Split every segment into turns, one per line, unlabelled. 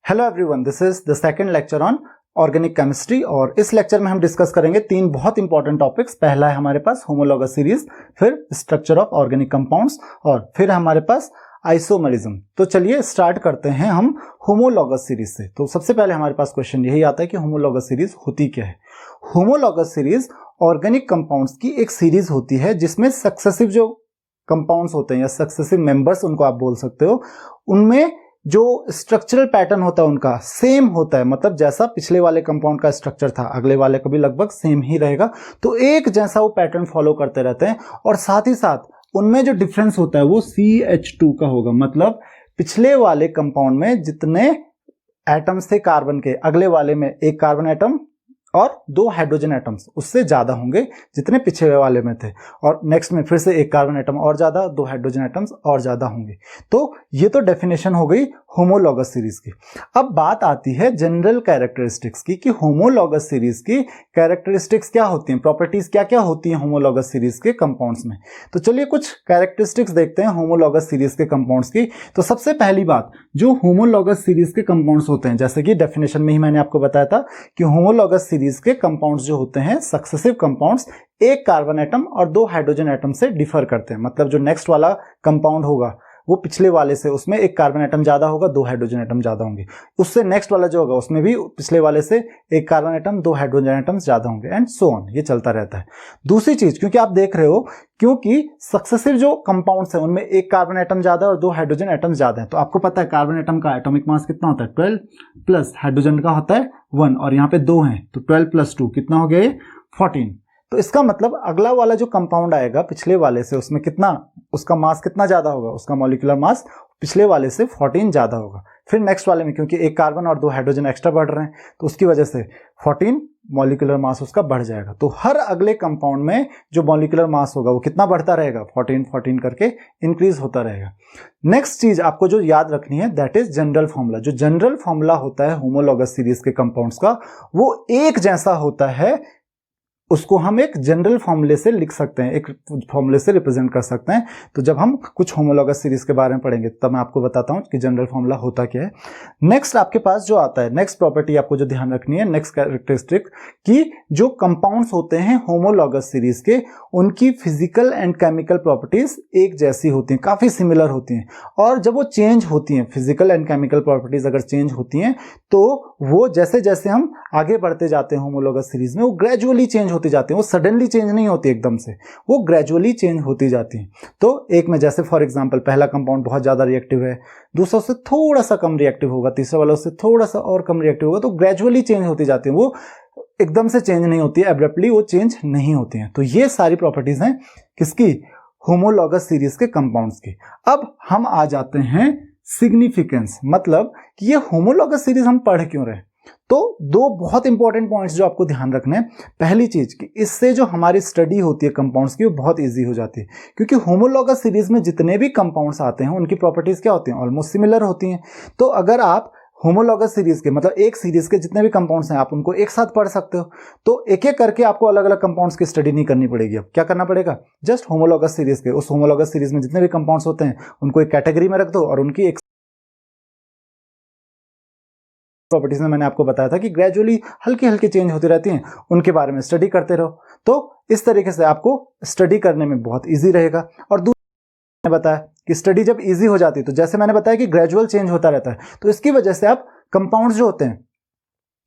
Hello everyone, this is the second lecture on organic chemistry और इस lecture में हम डिस्कस करेंगे तीन बहुत इंपॉर्टेंट टॉपिक्स। पहला है हमारे पास होमोलॉगस सीरीज, फिर स्ट्रक्चर ऑफ ऑर्गेनिक कंपाउंड्स और फिर हमारे पास आइसोमरिज्म। तो चलिए स्टार्ट करते हैं हम होमोलॉगस सीरीज से। तो सबसे पहले हमारे पास क्वेश्चन यही आता है कि होमोलॉगस सीरीज होती क्या है। होमोलॉगस सीरीज ऑर्गेनिक कंपाउंड्स की एक सीरीज होती है जिसमें सक्सेसिव जो कंपाउंड्स होते हैं या सक्सेसिव मेंबर्स उनको आप बोल सकते हो, उनमें जो स्ट्रक्चरल पैटर्न होता है उनका सेम होता है। मतलब जैसा पिछले वाले कंपाउंड का स्ट्रक्चर था अगले वाले का भी लगभग सेम ही रहेगा। तो एक जैसा वो पैटर्न फॉलो करते रहते हैं और साथ ही साथ उनमें जो डिफरेंस होता है वो CH2 का होगा। मतलब पिछले वाले कंपाउंड में जितने एटम्स थे कार्बन के, अगले वाले में एक कार्बन एटम और दो हाइड्रोजन एटम्स उससे ज्यादा होंगे जितने पिछले वाले में थे, और नेक्स्ट में फिर से एक कार्बन एटम और ज्यादा, दो हाइड्रोजन एटम्स और ज्यादा होंगे। तो ये तो डेफिनेशन हो गई होमोलॉगस सीरीज की। अब बात आती है जनरल कैरेक्टरिस्टिक्स की कि होमोलॉगस सीरीज की कैरेक्टरिस्टिक्स क्या होती हैं, प्रॉपर्टीज क्या क्या होती हैं होमोलॉगस सीरीज के कंपाउंड्स में। तो चलिए कुछ कैरेक्टरिस्टिक्स देखते हैं होमोलॉगस सीरीज के कंपाउंड्स की। तो सबसे पहली बात, जो होमोलॉगस सीरीज के कंपाउंड्स होते हैं, जैसे कि डेफिनेशन में ही मैंने आपको बताया था कि होमोलॉगस सीरीज के कंपाउंड्स जो होते हैं सक्सेसिव कंपाउंड्स एक कार्बन एटम और दो हाइड्रोजन एटम से डिफर करते हैं। मतलब जो नेक्स्ट वाला कंपाउंड होगा वो पिछले वाले से, उसमें एक कार्बन एटम ज्यादा होगा, दो हाइड्रोजन एटम ज्यादा होंगे। उससे नेक्स्ट वाला जो होगा उसमें भी पिछले वाले से एक कार्बन एटम दो हाइड्रोजन एटम ज्यादा होंगे एंड सो ऑन। ये चलता रहता है। दूसरी चीज, क्योंकि आप देख रहे हो क्योंकि सक्सेसिव जो कंपाउंड्स हैं उनमें एक कार्बन एटम ज्यादा और दो हाइड्रोजन एटम ज्यादा है। तो आपको पता है कार्बन एटम का एटॉमिक मास कितना होता है 12 प्लस हाइड्रोजन का होता है 1 और यहाँ पे 2 है तो 12 प्लस 2 कितना हो गया ये 14। तो इसका मतलब अगला वाला जो कंपाउंड आएगा पिछले वाले से उसमें कितना, उसका मास कितना ज्यादा होगा, उसका मॉलिक्यूलर मास पिछले वाले से 14 ज्यादा होगा। फिर नेक्स्ट वाले में क्योंकि एक कार्बन और दो हाइड्रोजन एक्स्ट्रा बढ़ रहे हैं तो उसकी वजह से 14 मॉलिक्यूलर मास उसका बढ़ जाएगा। तो हर अगले कंपाउंड में जो मॉलिक्यूलर मास होगा वो कितना बढ़ता रहेगा, 14 करके इंक्रीज होता रहेगा। नेक्स्ट चीज आपको जो याद रखनी है दैट इज जनरल फॉर्मूला। जो जनरल फॉर्मूला होता है होमोलॉगस सीरीज के कंपाउंड्स का वो एक जैसा होता है, उसको हम एक जनरल फॉर्मूले से लिख सकते हैं, एक फॉर्मूले से रिप्रेजेंट कर सकते हैं। तो जब हम कुछ होमोलॉगस सीरीज के बारे में पढ़ेंगे तब मैं आपको बताता हूं कि जनरल फॉर्मूला होता क्या है। नेक्स्ट आपके पास जो आता है, नेक्स्ट प्रॉपर्टी आपको जो ध्यान रखनी है, नेक्स्ट कैरेक्टरिस्टिक, कि जो कंपाउंड्स होते हैं होमोलॉगस सीरीज के उनकी फिजिकल एंड केमिकल प्रॉपर्टीज एक जैसी होती हैं, काफी सिमिलर होती हैं। और जब वो चेंज होती हैं, फिजिकल एंड केमिकल प्रॉपर्टीज अगर चेंज होती हैं तो वो जैसे जैसे हम आगे बढ़ते जाते हैं होमोलॉगस सीरीज में वो ग्रेजुअली चेंज होती जाती है। वो सडनली चेंज नहीं होती एकदम से, वो ग्रेजुअली चेंज होती जाती है। तो एक में जैसे फॉर एग्जांपल पहला कंपाउंड बहुत ज्यादा रिएक्टिव है, दूसरा उससे थोड़ा सा कम रिएक्टिव होगा, तीसरा वाला उससे थोड़ा सा और कम रिएक्टिव होगा। तो ग्रेजुअली चेंज होती जाती है, वो एकदम से चेंज नहीं होती है, एब्रप्टली वो चेंज नहीं होती है। तो ये सारी प्रॉपर्टीज हैं किसकी, होमोलॉगस सीरीज के कंपाउंड्स की। अब हम आ जाते हैं सिग्निफिकेंस, मतलब कि ये होमोलॉगस सीरीज हम पढ़ क्यों रहे। तो दो बहुत इंपॉर्टेंट पॉइंट्स जो आपको ध्यान रखने हैं। पहली चीज कि इससे जो हमारी स्टडी होती है कंपाउंड्स की वो बहुत इजी हो जाती है, क्योंकि होमोलॉगस सीरीज में जितने भी कंपाउंड्स आते हैं उनकी प्रॉपर्टीज क्या होती हैं, ऑलमोस्ट सिमिलर होती हैं। तो अगर आप होमोलॉगस सीरीज के, मतलब एक सीरीज के जितने भी कंपाउंड्स हैं आप उनको एक साथ पढ़ सकते हो। तो एक एक करके आपको अलग अलग कंपाउंड्स की स्टडी नहीं करनी पड़ेगी। अब क्या करना पड़ेगा, जस्ट होमोलॉगस सीरीज के, उस होमोलॉगस सीरीज में जितने भी कंपाउंड्स होते हैं उनको एक कैटेगरी में रख दो और उनकी एक प्रॉपर्टीज में मैंने आपको बताया था कि ग्रेजुअली हल्की हल्की चेंज होती रहती हैं, उनके बारे में स्टडी करते रहो। तो इस तरीके से आपको स्टडी करने में बहुत इजी रहेगा। और दूसरा मैंने बताया कि स्टडी जब इजी हो जाती है तो जैसे मैंने बताया कि ग्रेजुअल चेंज होता रहता है, तो इसकी वजह से आप कंपाउंड्स जो होते हैं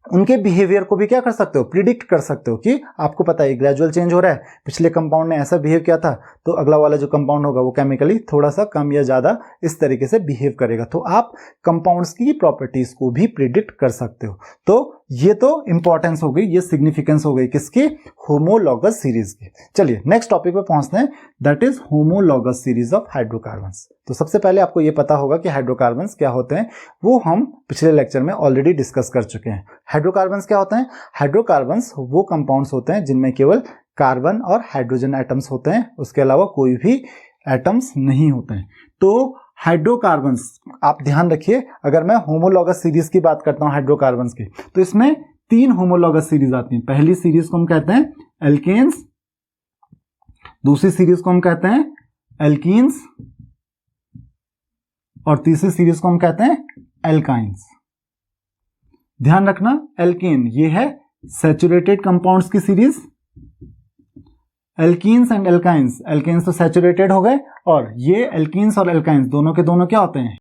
उनके बिहेवियर को भी क्या कर सकते हो, प्रिडिक्ट कर सकते हो कि आपको पता है ग्रेजुअल चेंज हो रहा है, पिछले कंपाउंड ने ऐसा बिहेव किया था तो अगला वाला जो कंपाउंड होगा वो केमिकली थोड़ा सा कम या ज्यादा इस तरीके से बिहेव करेगा। तो आप कंपाउंड्स की प्रॉपर्टीज को भी प्रिडिक्ट कर सकते हो। तो ये तो इंपॉर्टेंस हो गई, ये सिग्निफिकेंस हो गई किसकी, होमोलॉगस सीरीज की। चलिए नेक्स्ट टॉपिक पे पहुंचते हैं, that is homologous series of hydrocarbons. तो सबसे पहले आपको ये पता होगा कि हाइड्रोकार्बन्स क्या होते हैं, वो हम पिछले लेक्चर में ऑलरेडी डिस्कस कर चुके हैं। हाइड्रोकार्बन्स क्या होते हैं, हाइड्रोकार्बन्स वो कंपाउंड्स होते हैं जिनमें केवल कार्बन और हाइड्रोजन एटम्स होते हैं, उसके अलावा कोई भी एटम्स नहीं होते हैं। तो हाइड्रोकार्बन्स आप ध्यान रखिए, अगर मैं होमोलॉगस सीरीज की बात करता हूं हाइड्रोकार्बन्स की, तो इसमें तीन होमोलॉगस सीरीज आती हैं। पहली सीरीज को हम कहते हैं एल्केन्स, दूसरी सीरीज को हम कहते हैं एल्कीन्स और तीसरी सीरीज को हम कहते हैं एल्काइंस। ध्यान रखना एल्केन ये है सैचुरेटेड कंपाउंड्स की series, alkenes and alkynes, alkanes तो सैचुरेटेड हो गए और ये एल्कीन्स और एल्काइंस दोनों के दोनों क्या होते हैं,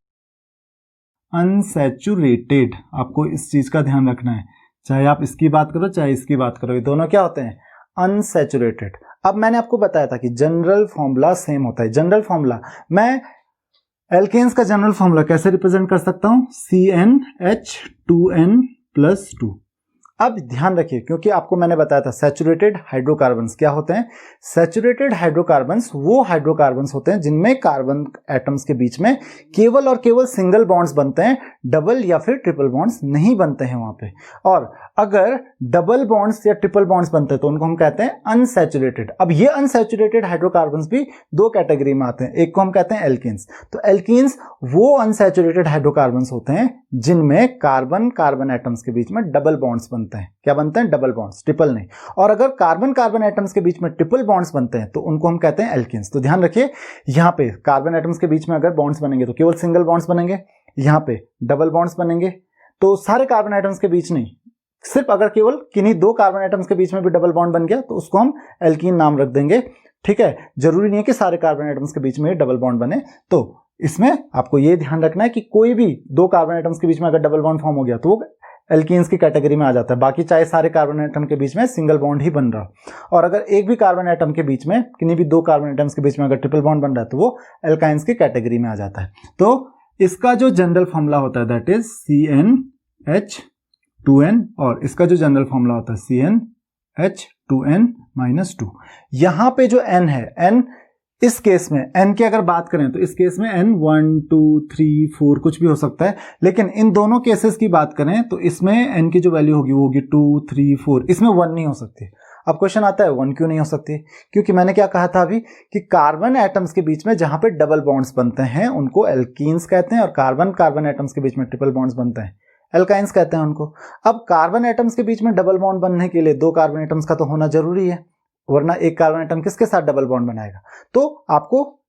अनसैचुरेटेड। आपको इस चीज का ध्यान रखना है, चाहे आप इसकी बात करो चाहे इसकी बात करो, ये दोनों क्या होते हैं, अनसैचुरेटेड। अब मैंने आपको बताया था कि जनरल फॉर्मूला सेम होता है। जनरल फॉर्मूला मैं एल्केन्स का जनरल फॉर्मूला कैसे रिप्रेजेंट कर सकता हूं, CnH2n+2। अब ध्यान रखिए क्योंकि आपको मैंने बताया था सैचुरेटेड हाइड्रोकार्बन्स क्या होते हैं। सैचुरेटेड हाइड्रोकार्बन्स वो हाइड्रोकार्बन्स होते हैं जिनमें कार्बन एटम्स के बीच में केवल और केवल सिंगल बॉन्ड्स बनते हैं, डबल या फिर ट्रिपल बॉन्ड्स नहीं बनते हैं वहां पे। और अगर डबल बॉन्ड्स या ट्रिपल बॉन्ड्स बनते हैं तो उनको हम कहते हैं अनसैचुरेटेड। अब ये अनसैचुरेटेड हाइड्रोकार्बन्स भी दो कैटेगरी में आते हैं, एक को हम कहते हैं एल्कीन्स। तो एल्कीन्स वो अनसैचुरेटेड हाइड्रोकार्बन्स होते हैं जिनमें कार्बन कार्बन एटम्स के बीच में डबल बॉन्ड्स बनते हैं। क्या बनते हैं, डबल बॉन्ड्स, ट्रिपल नहीं। और अगर कार्बन कार्बन एटम्स के बीच में ट्रिपल बॉन्ड्स बनते हैं तो उनको हम कहते हैं एल्कीन्स। तो ध्यान रखिए यहाँ पे कार्बन एटम्स के बीच में अगर बॉन्ड्स बनेंगे तो केवल सिंगल बॉन्ड्स बनेंगे, यहाँ पे डबल बॉन्ड्स बनेंगे। तो सारे कार्बन एटम्स के बीच नहीं, सिर्फ अगर केवल किन्हीं दो कार्बन एटम्स के बीच में भी डबल बॉन्ड बन गया तो उसको हम एल्कीन नाम रख देंगे। ठीक है, जरूरी नहीं है कि सारे कार्बन एटम्स के बीच में डबल बॉन्ड बने। तो इसमें आपको यह ध्यान रखना है कि कोई भी दो कार्बन एटम्स के बीच में अगर डबल बॉन्ड फॉर्म हो गया तो वो एल्कीन्स की कैटेगरी में आ जाता है। बाकी चाहे सारे कार्बन एटम के बीच में सिंगल बॉन्ड ही बन रहा, और अगर एक भी कार्बन एटम के बीच में किन्हीं भी दो कार्बन एटम्स के बीच में अगर ट्रिपल बॉन्ड बन रहा है तो वो एल्काइंस की कैटेगरी में आ जाता है। तो इसका जो जनरल फॉर्मूला होता है दैट इज CnH2n, और इसका जो जनरल फॉर्मूला होता है CnH2n-2। यहां पे जो n है, n इस केस में n की अगर बात करें तो इस केस में n 1 2 3 4 कुछ भी हो सकता है, लेकिन इन दोनों केसेस की बात करें तो इसमें n की जो वैल्यू होगी वो होगी 2 3 4, इसमें 1 नहीं हो सकती। अब क्वेश्चन आता है 1 क्यों नहीं हो सकती, क्योंकि मैंने क्या कहा था अभी कि कार्बन एटम्स के बीच में जहां पे डबल बॉन्ड्स बनते हैं उनको एल्कीन्स कहते हैं, और कार्बन कार्बन एटम्स के बीच में ट्रिपल बॉन्ड्स बनते हैं एल्काइंस कहते हैं उनको। अब कार्बन एटम्स के बीच में डबल बॉन्ड बनने के लिए दो कार्बन एटम्स का तो होना जरूरी है, वरना एक कार्बन एटम किसके साथ डबल बॉन्ड बनाएगा। तो आपको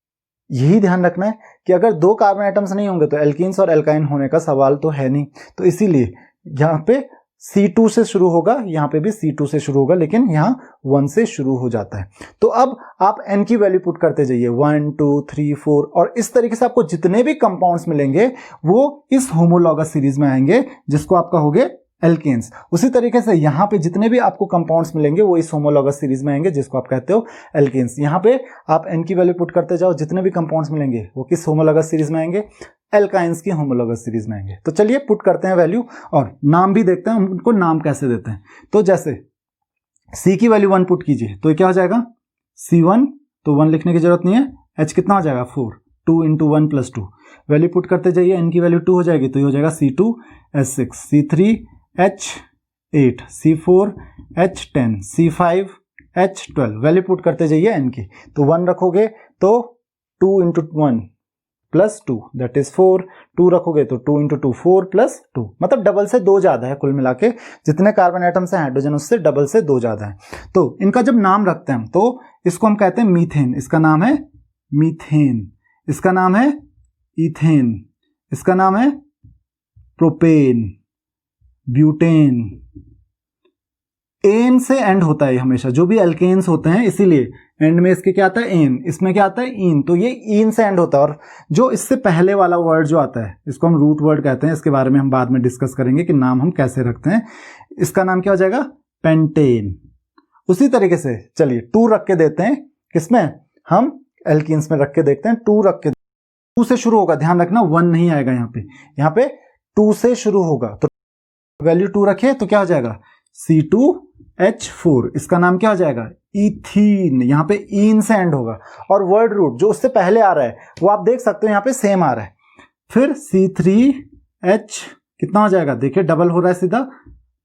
यही ध्यान रखना है कि अगर दो कार्बन एटम्स नहीं होंगे तो एल्कीन्स और एल्काइन होने का सवाल तो है नहीं। तो इसीलिए यहाँ पे C2 से शुरू होगा, यहाँ पे भी C2 से शुरू होगा, लेकिन यहाँ 1 से शुरू हो जाता है। तो अब आप n की वैल्यू पुट करते जाइए 1 2 3 4, और इस तरीके से आपको जितने भी कंपाउंड्स मिलेंगे वो इस होमोलॉगस सीरीज में आएंगे जिसको आप कहोगे एल्केन्स। उसी तरीके से यहाँ पे जितने भी आपको कंपाउंड्स मिलेंगे वो इस होमोलॉगस सीरीज में आएंगे जिसको आप कहते हो एल्केन्स। यहाँ पे आप n की वैल्यू पुट करते जाओ, जितने भी कंपाउंड्स मिलेंगे वो किस होमोलॉगस सीरीज में आएंगे, एल्काइंस की होमोलॉगस सीरीज में आएंगे। तो चलिए पुट करते हैं वैल्यू और नाम भी देखते हैं उनको नाम कैसे देते हैं। तो जैसे C की वैल्यू 1 पुट कीजिए तो क्या हो जाएगा C1, तो 1 लिखने की जरूरत नहीं है, H कितना हो जाएगा 4, 2 × 1 + 2। वैल्यू पुट करते जाइए, n की वैल्यू 2 हो जाएगी तो ये हो जाएगा C2 H6, C3 H8, C4 H10, C5 H12। Value put करते जाइए n की, तो 1 रखोगे तो 2 × 1 + 2 दैट इज 4, 2 रखोगे तो 2 × 2 4 + 2, मतलब डबल से 2 ज्यादा है। कुल मिला के जितने कार्बन एटम्स हैं हाइड्रोजन उससे डबल से 2 ज्यादा है। तो इनका जब नाम रखते हैं तो इसको हम कहते हैं मीथेन, इसका नाम है मीथेन, इसका नाम है इथेन, इसका नाम है प्रोपेन, ब्यूटेन। एन से एंड होता है हमेशा, जो भी एल्केन्स होते हैं इसीलिए एंड में इसके क्या आता है एन, इसमें क्या आता है इन, तो ये इन से एंड होता है। और जो इससे पहले वाला वर्ड जो आता है इसको हम रूट वर्ड कहते हैं, इसके बारे में हम बाद में डिस्कस करेंगे कि नाम हम कैसे रखते हैं। इसका नाम क्या हो जाएगा पेंटेन। उसी तरीके से चलिए 2 रख के देते हैं, किसमें हम एल्कीन्स में रख के देखते हैं। 2 रख के, 2 से शुरू होगा, ध्यान रखना 1 नहीं आएगा यहाँ पे 2 से शुरू होगा। तो वैल्यू 2 रखे तो क्या हो जाएगा C2H4, इसका नाम क्या हो जाएगा इथीन, यहाँ पे इन से एंड होगा। और वर्ड रूट जो उससे पहले आ रहा है वो आप देख सकते हो यहाँ पे सेम आ रहा है। फिर C3H कितना हो जाएगा, देखिए डबल हो रहा है सीधा,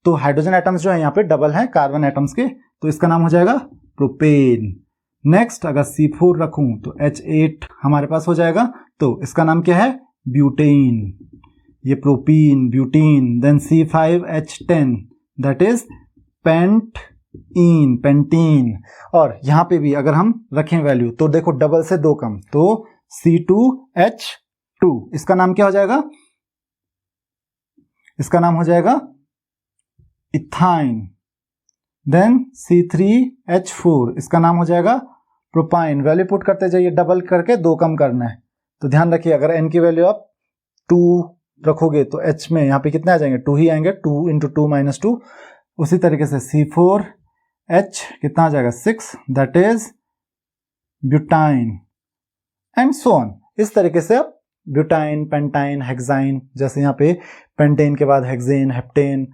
तो हाइड्रोजन एटम्स जो है यहाँ पे डबल हैं कार्बन एटम्स के, तो इसका नाम हो जाएगा प्रोपेन। नेक्स्ट अगर C4 रखूं तो H8 हमारे पास हो जाएगा, तो इसका नाम क्या है ब्यूटेन, ये propene butene. Then C5H10 that is pentene, pentene. और यहां पे भी अगर हम रखें वैल्यू तो देखो डबल से 2 कम, तो C2H2, इसका नाम क्या हो जाएगा, इसका नाम हो जाएगा इथाइन, देन C3H4, इसका नाम हो जाएगा प्रोपाइन। वैल्यू पुट करते जाइए, डबल करके 2 कम करना है। तो ध्यान रखिए, अगर n की वैल्यू आप 2 रखोगे तो H में यहाँ पे कितने आ जाएंगे, 2 ही आएंगे, 2 × 2 - 2। उसी तरीके से C4H कितना आ जाएगा, 6, that is butyne, and so on. इस तरीके से आप ब्यूटाइन, पेंटाइन, हेक्साइन, जैसे यहाँ पे पेंटेन के बाद हेक्सेन, हेप्टेन,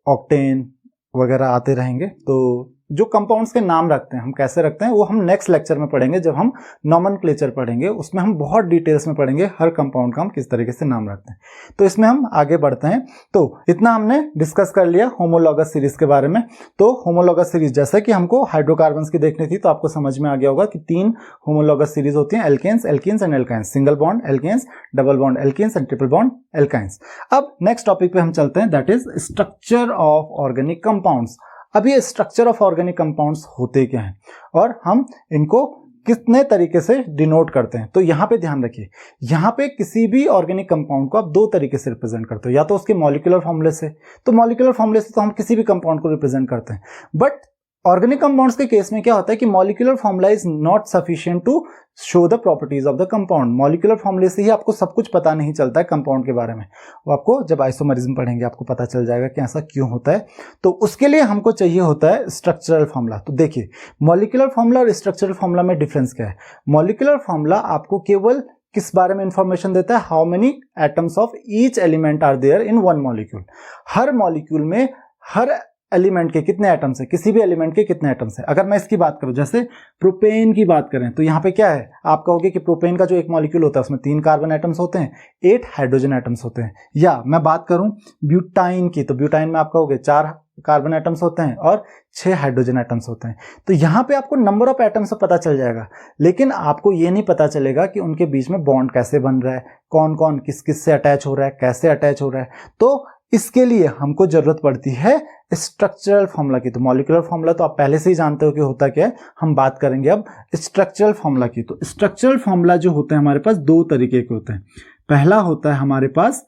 ऑक्टेन वगैरह आते रहेंगे। तो जो कंपाउंड्स के नाम रखते हैं, हम कैसे रखते हैं, वो हम नेक्स्ट लेक्चर में पढ़ेंगे, जब हम नॉमेनक्लेचर पढ़ेंगे। उसमें हम बहुत डिटेल्स में पढ़ेंगे हर कंपाउंड का हम किस तरीके से नाम रखते हैं। तो इसमें हम आगे बढ़ते हैं। तो इतना हमने डिस्कस कर लिया होमोलॉगस सीरीज के बारे में। तो होमोलॉगस सीरीज, जैसे कि हमको हाइड्रोकार्बन्स की देखनी थी, तो आपको समझ में आ गया होगा कि 3 होमोलॉगस सीरीज होती हैं, alkanes, alkenes and alkynes. Single bond alkanes, double bond alkenes and triple bond alkynes. अब नेक्स्ट टॉपिक पे हम चलते हैं, that is structure of organic compounds. अब ये स्ट्रक्चर ऑफ ऑर्गेनिक कंपाउंड्स होते क्या हैं और हम इनको कितने तरीके से डिनोट करते हैं। तो यहाँ पे ध्यान रखिए, यहाँ पे किसी भी ऑर्गेनिक कंपाउंड को आप 2 तरीके से रिप्रेजेंट करते हो, या तो उसके मॉलिक्यूलर फॉर्मूले से। तो मॉलिक्यूलर फॉर्मूले से तो हम किसी भी कंपाउंड को रिप्रेजेंट करते हैं, बट ऑर्गेनिक कंपाउंड्स के केस में क्या होता है कि molecular formula is not sufficient to show the properties of the compound. Molecular फॉर्मूले से ही आपको सब कुछ पता नहीं चलता है कंपाउंड के बारे में। वो आपको जब आइसोमरिज्म पढ़ेंगे आपको पता चल जाएगा कि ऐसा क्यों होता है। तो उसके लिए हमको चाहिए होता है स्ट्रक्चरल फॉर्मूला। तो देखिए, मॉलिक्यूलर फॉर्मूला और स्ट्रक्चरल फॉर्मूला में डिफरेंस क्या है। मॉलिक्यूलर फॉर्मूला आपको केवल किस बारे में इंफॉर्मेशन देता है, how many atoms of each element are there in one molecule. हर मॉलिक्यूल में हर एलिमेंट के कितने एटम्स है, किसी भी एलिमेंट के कितने एटम्स है। अगर मैं इसकी बात करूं, जैसे प्रोपेन की बात करें, तो यहाँ पे क्या है, आप कहोगे कि प्रोपेन का जो एक मॉलिक्यूल होता है उसमें 3 कार्बन एटम्स होते हैं, 8 हाइड्रोजन एटम्स होते हैं। या मैं बात करूं ब्यूटाइन की, तो ब्यूटाइन में आप कहोगे 4 कार्बन एटम्स होते हैं और 6 हाइड्रोजन एटम्स होते हैं। तो यहाँ पे आपको नंबर ऑफ एटम्स पता चल जाएगा, लेकिन आपको ये नहीं पता चलेगा कि उनके बीच में बॉन्ड कैसे बन रहा है, कौन कौन किस किस से अटैच हो रहा है, कैसे अटैच हो रहा है। तो इसके लिए हमको जरूरत पड़ती है स्ट्रक्चरल फॉर्मूला की। तो मॉलिक्यूलर फॉर्मूला तो आप पहले से ही जानते हो कि होता क्या है, हम बात करेंगे अब स्ट्रक्चरल फॉर्मूला की। तो स्ट्रक्चरल फॉर्मूला जो होते हैं हमारे पास 2 तरीके के होते हैं। पहला होता है हमारे पास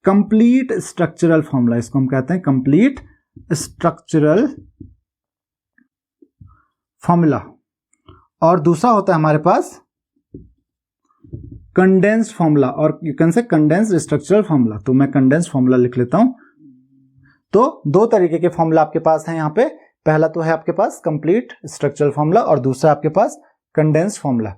कंप्लीट स्ट्रक्चरल फॉर्मूला, इसको हम कहते हैं कंप्लीट स्ट्रक्चरल फॉर्मूला, और दूसरा होता है हमारे पास कंडेंस्ड फॉर्मूला, और you can say condensed structural formula. तो मैं कंडेंस्ड फॉर्मूला लिख लेता हूं। तो 2 तरीके के फॉर्मूला आपके पास है यहाँ पे। पहला तो है आपके पास कंप्लीट स्ट्रक्चरल फॉर्मूला और दूसरा आपके पास कंडेंस्ड फॉर्मूला।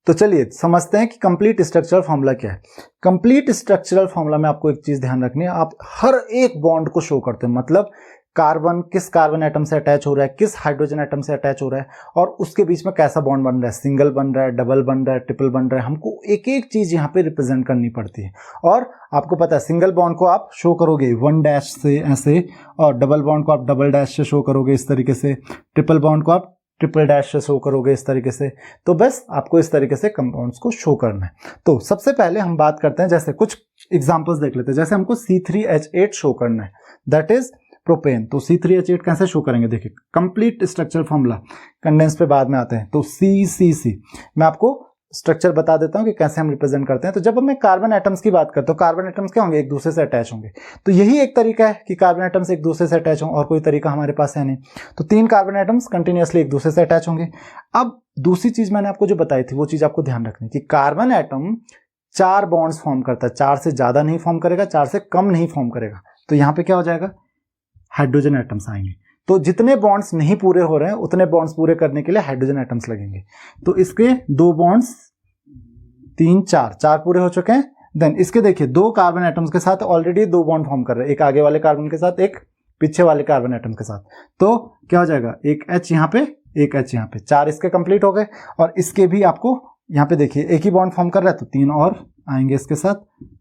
तो चलिए समझते हैं कि कंप्लीट स्ट्रक्चरल फॉर्मूला क्या है। कंप्लीट स्ट्रक्चरल फॉर्मूला में आपको एक चीज ध्यान रखनी है, आप हर एक बॉन्ड को शो करते हैं, मतलब कार्बन किस कार्बन एटम से अटैच हो रहा है, किस हाइड्रोजन एटम से अटैच हो रहा है, और उसके बीच में कैसा बॉन्ड बन रहा है, सिंगल बन रहा है, डबल बन रहा है, ट्रिपल बन रहा है। हमको एक एक चीज यहाँ पे रिप्रेजेंट करनी पड़ती है। और आपको पता है सिंगल बॉन्ड को आप शो करोगे 1 डैश से ऐसे, और डबल बॉन्ड को आप डबल डैश से शो करोगे इस तरीके से, ट्रिपल बॉन्ड को आप ट्रिपल डैश से शो करोगे इस तरीके से। तो बस आपको इस तरीके से कंपाउंड्स को शो करना है। तो सबसे पहले हम बात करते हैं, जैसे कुछ एग्जांपल्स देख लेते हैं। जैसे हमको C3H8 शो करना है, दैट इज प्रोपेन। तो C3H8 कैसे शो करेंगे, देखिए कंप्लीट स्ट्रक्चर फॉर्मूला, कंडेंस पे बाद में आते हैं। तो CCC मैं आपको स्ट्रक्चर बता देता हूं कि कैसे हम रिप्रेजेंट करते हैं। तो जब मैं कार्बन एटम्स की बात करता हूं, कार्बन एटम्स क्या होंगे, एक दूसरे से अटैच होंगे। तो यही एक तरीका है कि कार्बन एटम्स एक दूसरे से अटैच हों, और कोई तरीका हमारे पास है नहीं। तो 3 कार्बन एटम्स कंटिन्यूअसली एक दूसरे से अटैच होंगे। अब दूसरी चीज मैंने आपको जो बताई थी वो चीज आपको ध्यान रखनी है कि कार्बन एटम 4 बॉन्ड्स फॉर्म करता है, 4 से ज्यादा नहीं फॉर्म करेगा, 4 से कम नहीं फॉर्म करेगा। तो यहां पे क्या हो जाएगा, हाइड्रोजन एटम्स आएंगे। तो जितने बॉन्ड्स नहीं पूरे हो रहे हैं उतने बॉन्ड्स पूरे करने के लिए हाइड्रोजन एटम्स लगेंगे। तो इसके 2 बॉन्ड्स 3 4 पूरे हो चुके हैं। देन इसके देखिए 2 कार्बन एटम्स के साथ ऑलरेडी 2 बॉन्ड फॉर्म कर रहे हैं, एक आगे वाले कार्बन के साथ, एक पीछे वाले कार्बन एटम के साथ। तो क्या हो जाएगा, एक H यहाँ पे, एक H यहाँ पे, 4 इसके कंप्लीट हो गए। और इसके भी आपको यहाँ पे देखिए एक ही बॉन्ड फॉर्म कर रहा है, तो 3 और आएंगे इसके साथ।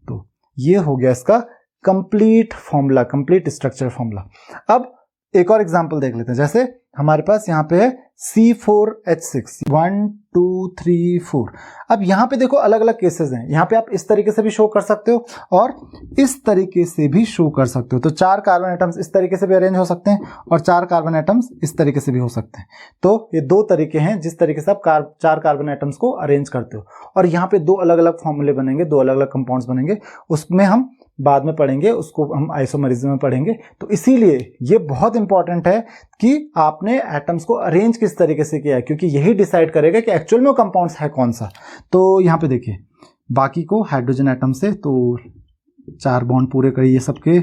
तो ये हो गया इसका complete formula, complete structure formula. अब एक और एग्जांपल देख लेते हैं। जैसे हमारे पास यहाँ पे है C4H6, 1 2 3 4। अब यहाँ पे देखो अलग अलग केसेस हैं। यहाँ पे आप इस तरीके से भी शो कर सकते हो और इस तरीके से भी शो कर सकते हो। तो 4 कार्बन एटम्स इस तरीके से भी अरेंज हो सकते हैं और 4 कार्बन एटम्स इस तरीके से भी हो सकते हैं। तो ये 2 तरीके हैं जिस तरीके से आप 4 कार्बन एटम्स को अरेंज करते हो। और यहाँ पे 2 अलग अलग फॉर्मूले बनेंगे, 2 अलग अलग कंपाउंड्स बनेंगे। उसमें हम बाद में पढ़ेंगे, उसको हम आइसोमरिज्म में पढ़ेंगे। तो इसीलिए ये बहुत इंपॉर्टेंट है कि आपने एटम्स को अरेंज किस तरीके से किया है, क्योंकि यही डिसाइड करेगा कि एक्चुअल में वो कंपाउंड्स है कौन सा। तो यहाँ पे देखिए बाकी को हाइड्रोजन एटम से तो 4 बॉन्ड पूरे करिए सबके।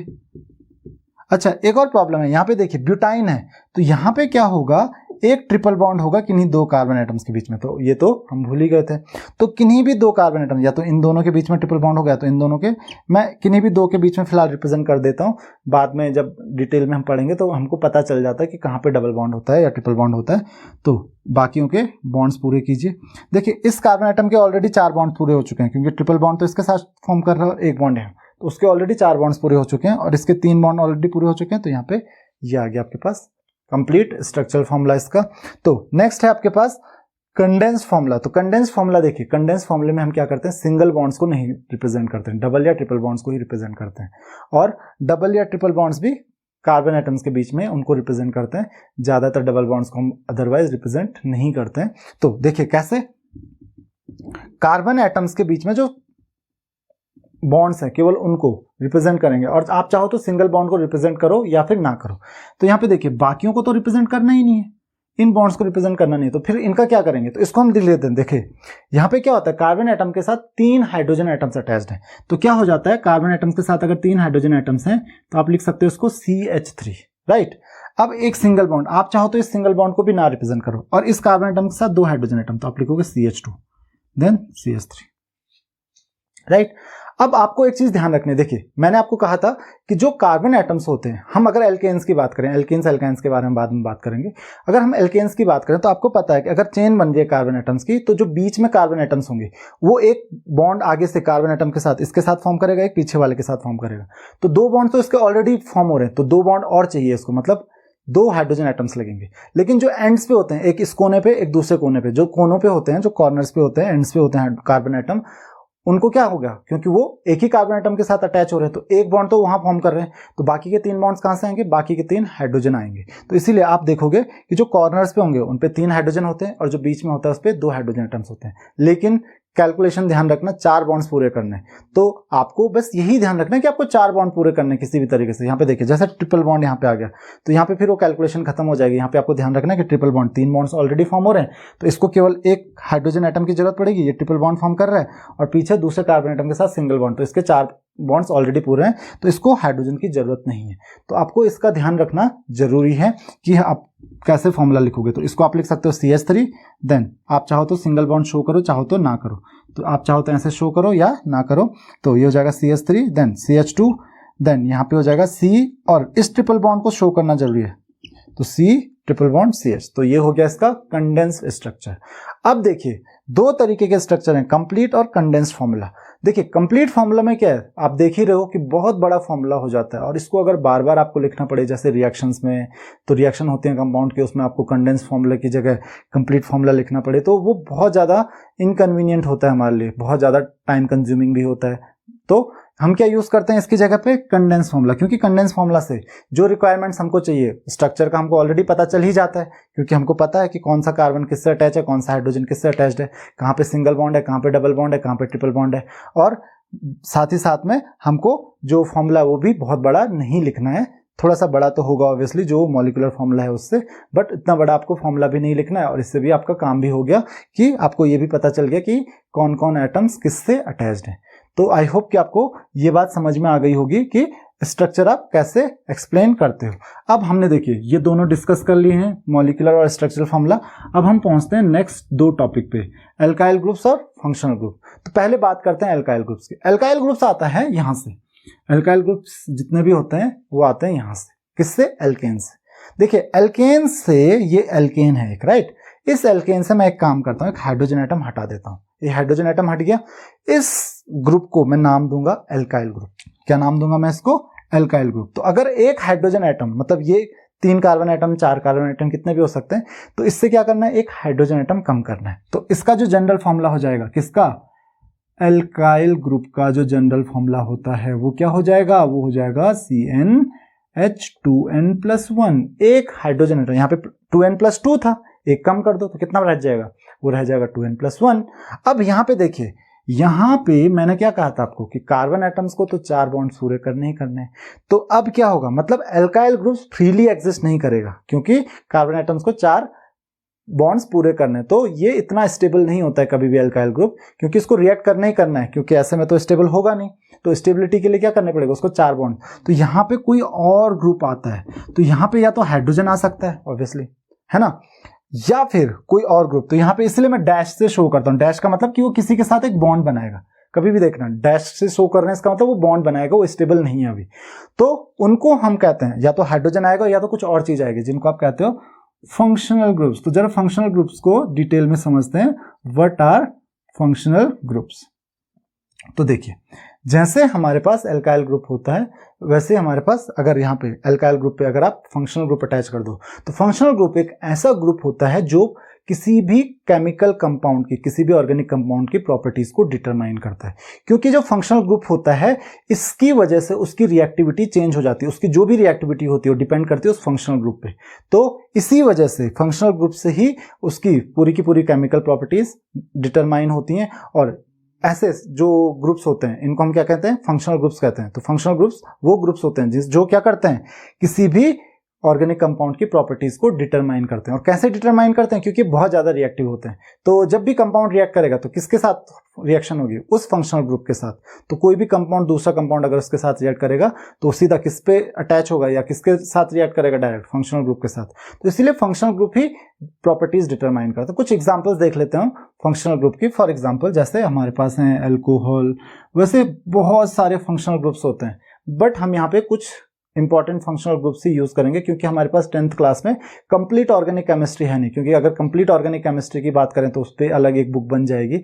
अच्छा, एक और प्रॉब्लम है, यहाँ पे देखिए ब्यूटाइन है, तो यहाँ पे क्या होगा, एक ट्रिपल बॉन्ड होगा किन्हीं 2 कार्बन एटम्स के बीच में। तो ये तो हम भूल ही गए थे। तो किन्हीं भी 2 कार्बन एटम, या तो इन दोनों के बीच में ट्रिपल बॉन्ड हो गया, तो इन दोनों के, मैं किन्हीं भी 2 के बीच में फिलहाल रिप्रेजेंट कर देता हूँ। बाद में जब डिटेल में हम पढ़ेंगे तो हमको पता चल जाता है कि कहाँ पे डबल बॉन्ड होता है या ट्रिपल बॉन्ड होता है। तो बाकियों के बॉन्ड्स पूरे कीजिए। देखिए इस कार्बन एटम के ऑलरेडी 4 बॉन्ड पूरे हो चुके हैं, क्योंकि ट्रिपल बॉन्ड तो इसके साथ फॉर्म कर रहा है और 1 बॉन्ड है, तो उसके ऑलरेडी 4 बॉन्ड्स पूरे हो चुके हैं, और इसके 3 बॉन्ड ऑलरेडी पूरे हो चुके हैं। तो यहाँ पे ये आ गया आपके पास कंप्लीट स्ट्रक्चरल फॉर्मूला इसका। तो नेक्स्ट है आपके पास कंडेंस फॉर्मूला। तो कंडेंस फॉर्मूला देखिए, कंडेंस फॉर्मूले में हम क्या करते हैं, सिंगल बॉन्ड्स को नहीं रिप्रेजेंट करते हैं, डबल या ट्रिपल बॉन्ड्स को ही रिप्रेजेंट करते हैं। और डबल या ट्रिपल बॉन्ड्स भी कार्बन एटम्स के बीच में उनको रिप्रेजेंट करते हैं, ज्यादातर डबल बॉन्ड्स को हम अदरवाइज रिप्रेजेंट नहीं करते हैं। तो देखिए कैसे, कार्बन एटम्स के बीच में जो बॉन्ड्स हैं केवल उनको रिप्रेजेंट करेंगे, और आप चाहो तो सिंगल बॉन्ड को रिप्रेजेंट करो या फिर ना करो। तो यहाँ पे देखिए बाकियों को तो रिप्रेजेंट करना ही नहीं है, इन बॉन्ड्स को रिप्रेजेंट करना नहीं है, तो फिर इनका क्या करेंगे, तो इसको हम लिख लेते हैं। देखिए यहाँ पे क्या होता है, कार्बन एटम के साथ 3 हाइड्रोजन एटम्स अटैच्ड हैं। तो क्या हो जाता है, कार्बन एटम्स के साथ अगर 3 हाइड्रोजन एटम्स हैं तो आप लिख सकते हो इसको CH3, राइट। अब एक सिंगल बॉन्ड, आप चाहो तो इस सिंगल बॉन्ड को भी ना रिप्रेजेंट करो, और इस कार्बन एटम के साथ 2 हाइड्रोजन एटम, तो आप लिखोगे CH2 देन CH3, राइट। अब आपको एक चीज ध्यान रखनी है, देखिए मैंने आपको कहा था कि जो कार्बन एटम्स होते हैं, हम अगर एल्केन्स की बात करें, एल्केन्स एल्काइंस के बारे में बाद में बात करेंगे, अगर हम एल्केन्स की बात करें तो आपको पता है कि अगर चेन बन रही है कार्बन एटम्स की, तो जो बीच में कार्बन एटम्स होंगे वो एक बॉन्ड आगे से कार्बन एटम के साथ इसके साथ फॉर्म करेगा, एक पीछे वाले के साथ फॉर्म करेगा। तो 2 बॉन्ड तो इसके ऑलरेडी फॉर्म हो रहे हैं, तो 2 बॉन्ड और चाहिए इसको, मतलब 2 हाइड्रोजन एटम्स लगेंगे। लेकिन जो एंड्स पे होते हैं, एक इस कोने पे एक दूसरे कोने पे, जो कोनों पे होते हैं, जो कॉर्नर्स पे होते हैं, एंड्स पे होते हैं कार्बन एटम, उनको क्या होगा, क्योंकि वो एक ही कार्बन एटम के साथ अटैच हो रहे हैं, तो एक बॉन्ड तो वहां फॉर्म कर रहे हैं, तो बाकी के 3 बॉन्ड्स कहां से आएंगे, बाकी के 3 हाइड्रोजन आएंगे। तो इसीलिए आप देखोगे कि जो कॉर्नर्स पे होंगे उन पे 3 हाइड्रोजन होते हैं, और जो बीच में होता है उस पे 2 हाइड्रोजन एटम्स होते हैं। लेकिन कैलकुलेशन ध्यान रखना, 4 बॉन्ड्स पूरे करने, तो आपको बस यही ध्यान रखना है कि आपको 4 बॉन्ड पूरे करने किसी भी तरीके से। यहाँ पे देखिए जैसे ट्रिपल बॉन्ड यहाँ पे आ गया, तो यहाँ पे फिर वो कैलकुलेशन खत्म हो जाएगी। यहाँ पे आपको ध्यान रखना है कि triple bond, 3 bonds already form हो रहे हैं, तो इसको केवल एक हाइड्रोजन एटम की जरूरत पड़ेगी, ये ट्रिपल बॉन्ड फॉर्म कर रहा है, और पीछे दूसरे कार्बन एटम के साथ सिंगल बॉन्ड, तो इसके 4 बॉन्ड्स ऑलरेडी पूरे हैं, तो इसको हाइड्रोजन की जरूरत नहीं है। तो आपको इसका ध्यान रखना जरूरी है कि आप कैसे फॉर्मूला लिखोगे। तो इसको आप लिख सकते हो CH3, देन आप चाहो तो सिंगल बॉन्ड शो करो, चाहो तो ना करो, तो आप चाहो तो ऐसे शो करो या ना करो। तो ये हो जाएगा CH3 देन CH2, देन यहाँ पे हो जाएगा C, और इस ट्रिपल बॉन्ड को शो करना जरूरी है, तो C ट्रिपल बॉन्ड CH। तो ये हो गया इसका कंडेंस्ड स्ट्रक्चर। अब देखिए 2 तरीके के स्ट्रक्चर हैं, कंप्लीट और कंडेंस्ड फॉर्मूला। देखिए कंप्लीट फॉर्मूला में क्या है, आप देख ही रहे हो कि बहुत बड़ा फॉर्मूला हो जाता है, और इसको अगर बार बार आपको लिखना पड़े, जैसे रिएक्शंस में तो रिएक्शन होते हैं कंपाउंड के, उसमें आपको कंडेंस्ड फॉर्मूला की जगह कंप्लीट फॉर्मूला लिखना पड़े, तो वो बहुत ज़्यादा इनकन्वीनियंट होता है हमारे लिए, बहुत ज़्यादा टाइम कंज्यूमिंग भी होता है। तो हम क्या यूज करते हैं इसकी जगह पे, कंडेंस फॉर्मूला, क्योंकि कंडेंस फॉर्मूला से जो रिक्वायरमेंट्स हमको चाहिए स्ट्रक्चर का हमको ऑलरेडी पता चल ही जाता है, क्योंकि हमको पता है कि कौन सा कार्बन किससे अटैच है, कौन सा हाइड्रोजन किससे अटैच्ड है, कहाँ पे सिंगल बॉन्ड है, कहाँ पे डबल बॉन्ड है, कहाँ पे ट्रिपल बॉन्ड है। और साथ ही साथ में हमको जो फॉर्मूला वो भी बहुत बड़ा नहीं लिखना है, थोड़ा सा बड़ा तो होगा ऑब्वियसली जो मॉलिक्यूलर फॉर्मूला है उससे, बट इतना बड़ा आपको फॉर्मूला भी नहीं लिखना है, और इससे भी आपका काम भी हो गया कि आपको ये भी पता चल गया कि कौन कौन एटम्स किससे अटैच्ड हैं। तो आई होप कि आपको ये बात समझ में आ गई होगी कि स्ट्रक्चर आप कैसे एक्सप्लेन करते हो। अब हमने देखिए ये दोनों डिस्कस कर लिए हैं, मॉलिक्यूलर और स्ट्रक्चरल फॉर्मूला। अब हम पहुंचते हैं नेक्स्ट 2 टॉपिक पे, एल्काइल ग्रुप्स और फंक्शनल ग्रुप। तो पहले बात करते हैं एल्काइल ग्रुप्स की। एल्काइल ग्रुप्स आता है यहाँ से, एल्काइल ग्रुप्स जितने भी होते हैं वो आते हैं यहाँ से, किससे, एल्केन से। देखिए एल्केन से ये एल्केन है एक, राइट। इस एल्केन से मैं एक काम करता हूँ, एक हाइड्रोजन एटम हटा देता हूँ, ये हाइड्रोजन एटम हट गया। इस ग्रुप को मैं नाम दूंगा एल्काइल ग्रुप। क्या नाम दूंगा मैं इसको, एल्काइल ग्रुप। तो अगर एक हाइड्रोजन एटम, मतलब ये 3 कार्बन एटम, 4 कार्बन एटम, कितने भी हो सकते हैं, तो इससे क्या करना है, एक हाइड्रोजन एटम कम करना है। तो इसका जो जनरल फॉर्मूला हो जाएगा, किसका, एल्काइल ग्रुप का जो जनरल फॉर्मूला होता है वो क्या हो जाएगा, वो हो जाएगा CnH2n+1। एक हाइड्रोजन एटम, यहाँ पे 2n+2 था, एक कम कर दो तो कितना रह जाएगा, वो रह जाएगा 2n+1। अब यहाँ पे देखिए यहां पे मैंने क्या कहा था आपको कि कार्बन एटम्स को तो 4 बॉन्ड्स पूरे करने ही करने हैं। तो अब क्या होगा, मतलब एल्काइल ग्रुप्स फ्रीली एग्जिस्ट नहीं करेगा क्योंकि कार्बन एटम्स को 4 बॉन्ड्स पूरे करने, तो ये इतना स्टेबल नहीं होता है कभी भी एल्काइल ग्रुप, क्योंकि इसको रिएक्ट करना ही करना है, क्योंकि ऐसे में तो स्टेबल होगा नहीं। तो स्टेबिलिटी के लिए क्या करने पड़ेगा, उसको 4 बॉन्ड। तो यहाँ पे कोई और ग्रुप आता है, तो यहाँ पे या तो हाइड्रोजन आ सकता है ऑब्वियसली, है ना, या फिर कोई और ग्रुप। तो यहाँ पे इसलिए मैं डैश से शो करता हूँ। डैश का मतलब कि वो किसी के साथ एक बॉन्ड बनाएगा। कभी भी देखना डैश से शो कर रहे हैं, इसका मतलब वो बॉन्ड बनाएगा, वो स्टेबल नहीं है अभी। तो उनको हम कहते हैं या तो हाइड्रोजन आएगा या तो कुछ और चीज आएगी, जिनको आप कहते हो फंक्शनल ग्रुप्स। तो जरा फंक्शनल ग्रुप्स को डिटेल में समझते हैं। What are functional groups? तो देखिए, जैसे हमारे पास एल्काइल ग्रुप होता है वैसे हमारे पास, अगर यहाँ पे एल्काइल ग्रुप पे अगर आप फंक्शनल ग्रुप अटैच कर दो, तो फंक्शनल ग्रुप एक ऐसा ग्रुप होता है जो किसी भी केमिकल कंपाउंड की, किसी भी ऑर्गेनिक कंपाउंड की प्रॉपर्टीज को डिटरमाइन करता है। क्योंकि जो फंक्शनल ग्रुप होता है, इसकी वजह से उसकी रिएक्टिविटी चेंज हो जाती है। उसकी जो भी रिएक्टिविटी होती है वो डिपेंड करती है उस फंक्शनल ग्रुप पे। तो इसी वजह से फंक्शनल ग्रुप से ही उसकी पूरी की पूरी केमिकल प्रॉपर्टीज डिटरमाइन होती हैं। और ऐसे जो ग्रुप्स होते हैं इनको हम क्या कहते हैं, फंक्शनल ग्रुप्स कहते हैं। तो फंक्शनल ग्रुप्स वो ग्रुप्स होते हैं जो क्या करते हैं, किसी भी ऑर्गेनिक कंपाउंड की प्रॉपर्टीज को डिटरमाइन करते हैं। और कैसे डिटरमाइन करते हैं, क्योंकि बहुत ज्यादा रिएक्टिव होते हैं। तो जब भी कंपाउंड रिएक्ट करेगा तो किसके साथ रिएक्शन होगी, उस फंक्शनल ग्रुप के साथ। तो कोई भी कंपाउंड दूसरा कंपाउंड अगर उसके साथ रिएक्ट करेगा तो सीधा किस पे अटैच होगा या किसके साथ रिएक्ट करेगा, डायरेक्ट फंक्शनल ग्रुप के साथ। तो इसीलिए फंक्शनल ग्रुप ही प्रॉपर्टीज डिटरमाइन करता है। कुछ एग्जांपल्स देख लेते हैं फंक्शनल ग्रुप की। फॉर एग्जांपल जैसे हमारे पास है अल्कोहल, वैसे बहुत सारे फंक्शनल ग्रुप्स होते हैं, बट हम यहाँ पे कुछ इंपॉर्टेंट फंक्शनल ग्रुप्स ही यूज करेंगे, क्योंकि हमारे पास 10th क्लास में कंप्लीट ऑर्गेनिक केमिस्ट्री है नहीं। क्योंकि अगर कंप्लीट ऑर्गेनिक केमिस्ट्री की बात करें तो उस पर अलग एक बुक बन जाएगी,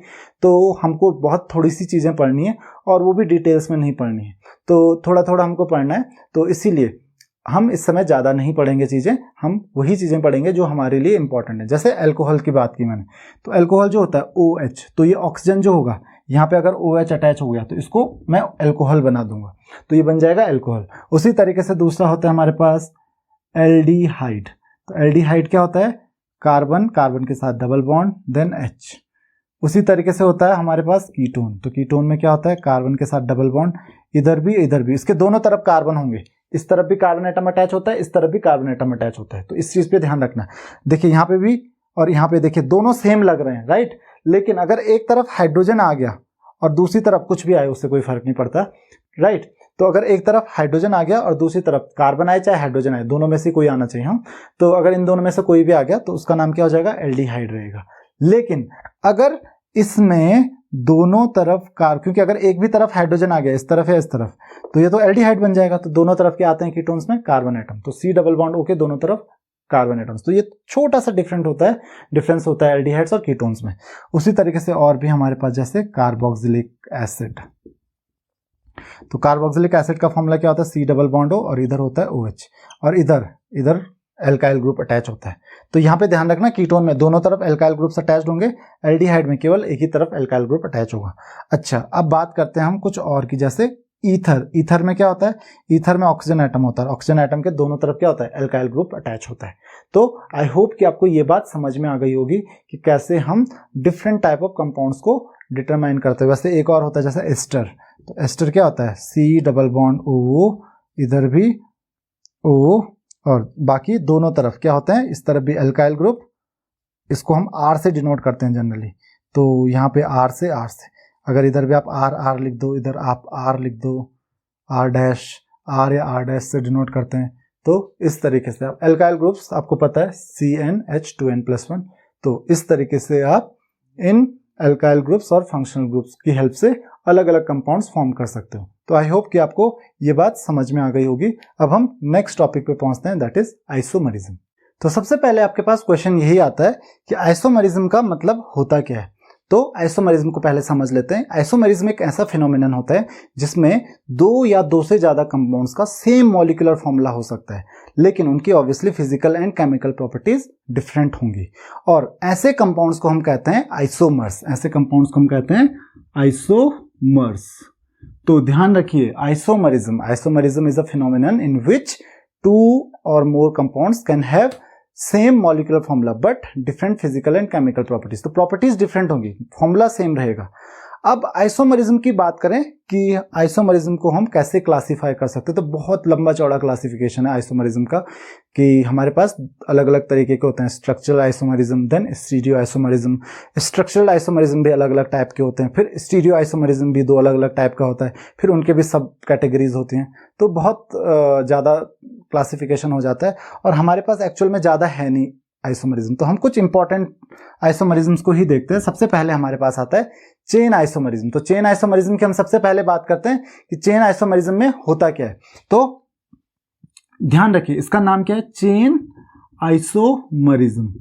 तो हमको बहुत थोड़ी सी चीजें पढ़नी है और वो भी डिटेल्स में नहीं पढ़नी है। तो थोड़ा थोड़ा हमको पढ़ना है, तो इसीलिए हम इस समय ज्यादा नहीं पढ़ेंगे चीजें, हम वही चीजें पढ़ेंगे जो हमारे लिए इंपॉर्टेंट है। जैसे अल्कोहल की बात की मैंने, तो अल्कोहल जो होता है OH, तो ये ऑक्सीजन जो होगा यहाँ पे अगर OH अटैच हो गया तो इसको मैं अल्कोहल बना दूंगा, तो ये बन जाएगा अल्कोहल। उसी तरीके से दूसरा होता है हमारे पास एल्डिहाइड। तो एल्डिहाइड क्या होता है, कार्बन, कार्बन के साथ डबल बॉन्ड देन H। उसी तरीके से होता है हमारे पास कीटोन। तो कीटोन में क्या होता है, कार्बन के साथ डबल बॉन्ड, इधर भी इधर भी, इसके दोनों तरफ कार्बन होंगे। इस तरफ भी कार्बन एटम अटैच होता है, इस तरफ भी कार्बन एटम अटैच होता है। तो इस चीज पे ध्यान रखना। देखिए यहाँ पे भी और यहाँ पे देखिए दोनों सेम लग रहे हैं, राइट। लेकिन अगर एक तरफ हाइड्रोजन आ गया और दूसरी तरफ कुछ भी आए उससे कोई फर्क नहीं पड़ता, राइट। तो अगर एक तरफ हाइड्रोजन आ गया और दूसरी तरफ कार्बन आए चाहे हाइड्रोजन आए, दोनों में से कोई आना चाहिए। हम तो अगर इन दोनों में से कोई भी आ गया तो उसका नाम क्या हो जाएगा, एल्डिहाइड रहेगा। लेकिन अगर इसमें दोनों तरफ क्योंकि अगर एक भी तरफ हाइड्रोजन आ गया, इस तरफ या इस तरफ, तो ये तो एल्डिहाइड बन जाएगा। तो दोनों तरफ के आते हैं कीटोन्स में कार्बन एटम, तो C डबल बॉन्ड ओके, दोनों तरफ कार्बन एटम्स। तो ये छोटा सा डिफरेंस होता है एल्डिहाइड्स और कीटोन्स में। उसी तरीके से और भी हमारे पास जैसे कार्बोक्सिलिक एसिड। तो कार्बोक्सिलिक एसिड का फॉर्मूला क्या होता है, C डबल बॉन्ड O और इधर होता है OH, और इधर एल्काइल ग्रुप अटैच होता है। तो यहाँ पे ध्यान रखना, कीटोन में दोनों तरफ एल्काइल ग्रुप्स अटैच्ड होंगे, एल्डिहाइड में केवल एक ही तरफ एल्काइल ग्रुप अटैच होगा। अच्छा, अब बात करते हैं हम कुछ और की, जैसे ईथर। ईथर में क्या होता है, ईथर में ऑक्सीजन एटम होता है, ऑक्सीजन एटम के दोनों तरफ क्या होता है, एल्काइल ग्रुप अटैच होता है। तो आई होप कि आपको ये बात समझ में आ गई होगी कि कैसे हम डिफरेंट टाइप ऑफ कंपाउंड्स को डिटरमाइन करते हैं। वैसे एक और होता है जैसे एस्टर। तो एस्टर क्या होता है, C डबल बॉन्ड O, इधर भी O, और बाकी दोनों तरफ क्या होते हैं, इस तरफ भी एल्काइल ग्रुप, इसको हम R से डिनोट करते हैं जनरली। तो यहाँ पे R से, अगर इधर भी आप R लिख दो, इधर आप R लिख दो, R डैश, R या R डैश से डिनोट करते हैं। तो इस तरीके से आप एल्काइल ग्रुप्स, आपको पता है CnH2n+1, तो इस तरीके से आप इन एल्काइल ग्रुप्स और फंक्शनल ग्रुप्स की हेल्प से अलग अलग कंपाउंड्स फॉर्म कर सकते हो। तो आई होप कि आपको ये बात समझ में आ गई होगी। अब हम नेक्स्ट टॉपिक पे पहुंचते हैं, दैट इज आइसोमरिज्म। तो सबसे पहले आपके पास क्वेश्चन यही आता है कि आइसोमरिज्म का मतलब होता क्या है। तो आइसोमरिज्म को पहले समझ लेते हैं। आइसोमरिज्म एक ऐसा फिनोमिनन होता है जिसमें 2 या 2 से ज्यादा कंपाउंड्स का सेम मॉलिक्यूलर फॉर्मूला हो सकता है, लेकिन उनकी obviously physical and chemical properties different होंगी। और ऐसे कंपाउंड्स को हम कहते हैं आइसोमर्स। ऐसे कंपाउंड्स को हम कहते हैं आइसोमर्स। तो ध्यान रखिए, isomerism is a phenomenon in which 2 or more compounds can have same molecular formula but different physical and chemical properties. तो प्रॉपर्टीज डिफरेंट होंगी, फॉर्मूला सेम रहेगा। अब आइसोमरिज्म की बात करें कि आइसोमरिज्म को हम कैसे क्लासिफाई कर सकते हैं, तो बहुत लंबा चौड़ा क्लासिफिकेशन है आइसोमरिज्म का कि हमारे पास अलग अलग तरीके के होते हैं। Structural isomerism, then stereo isomerism. Structural isomerism भी अलग अलग टाइप के होते हैं, फिर स्टीरियो आइसोमरिज्म भी 2 अलग अलग टाइप का होता है, फिर उनके भी सब कैटेगरीज होती हैं। तो बहुत ज़्यादा क्लासिफिकेशन हो जाता है और हमारे पास एक्चुअल में ज़्यादा है नहीं आइसोमरिज्म। तो हम कुछ इंपॉर्टेंट आइसोमरिज्म्स को ही देखते हैं। सबसे पहले हमारे पास आता है चेन आइसोमरिज्म। तो चेन आइसोमरिज्म की हम सबसे पहले बात करते हैं कि चेन आइसोमरिज्म में होता क्या है। तो ध्यान रखिए, इसका नाम क्या है, चेन आइसोमरिज्म।